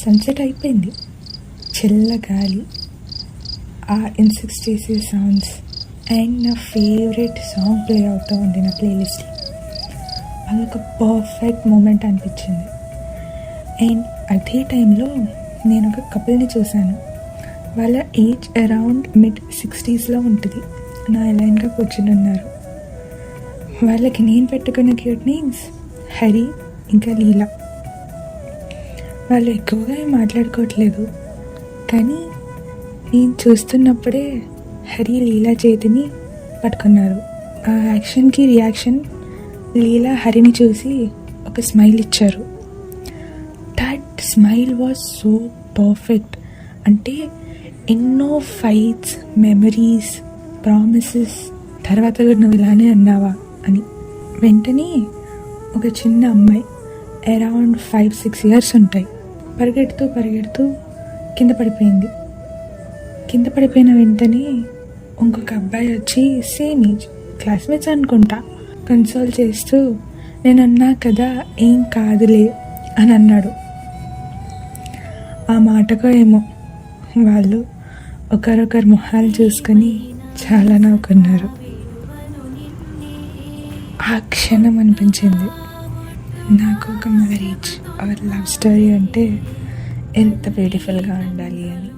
Sunset అయిపోయింది, చల్ల గాలి, ఆ ఇన్సెక్ట్స్ చేసే సౌండ్స్ అండ్ నా ఫేవరెట్ సాంగ్ ప్లే అవుతూ ఉంది నా ప్లేలిస్ట్లో. అదొక పర్ఫెక్ట్ మూమెంట్ అనిపించింది. అండ్ అదే టైంలో నేను ఒక కపుల్ని చూశాను. వాళ్ళ ఏజ్ అరౌండ్ mid-60s ఉంటుంది. నా లైన్గా కూర్చుని ఉన్నారు. వాళ్ళకి నేను పెట్టుకున్న క్యూట్ నేమ్స్ హరి ఇంకా లీలా. వాళ్ళు ఎక్కువగా ఏం మాట్లాడుకోవట్లేదు, కానీ నేను చూస్తున్నప్పుడే హరి లీలా చేతిని పట్టుకున్నారు. ఆ యాక్షన్కి రియాక్షన్, లీలా హరిని చూసి ఒక స్మైల్ ఇచ్చారు. That smile was so perfect. అంటే ఎన్నో ఫైట్స్, మెమరీస్, ప్రామిసెస్ తర్వాత కూడా నువ్వు ఇలానే అన్నావా అని. వెంటనే ఒక చిన్న అమ్మాయి అరౌండ్ 5-6 years ఉంటాయి, పరిగెడుతూ కింద పడిపోయింది. కింద పడిపోయిన వెంటనే ఇంకొక అబ్బాయి వచ్చి సేమ్ ఏజ్, క్లాస్మేట్స్ అనుకుంటా, కన్సోల్ చేస్తూ నేను అన్నా కదా ఏం కాదులే అని అన్నాడు. ఆ మాటకో ఏమో వాళ్ళు ఒకరొకరు మొహాలు చూసుకొని చాలా నవ్వుకున్నారు. ఆ క్షణం అనిపించింది నాకు ఒక మ్యారేజ్ ఆర్ లవ్ స్టోరీ అంటే ఎంత బ్యూటిఫుల్గా ఉండాలి అని.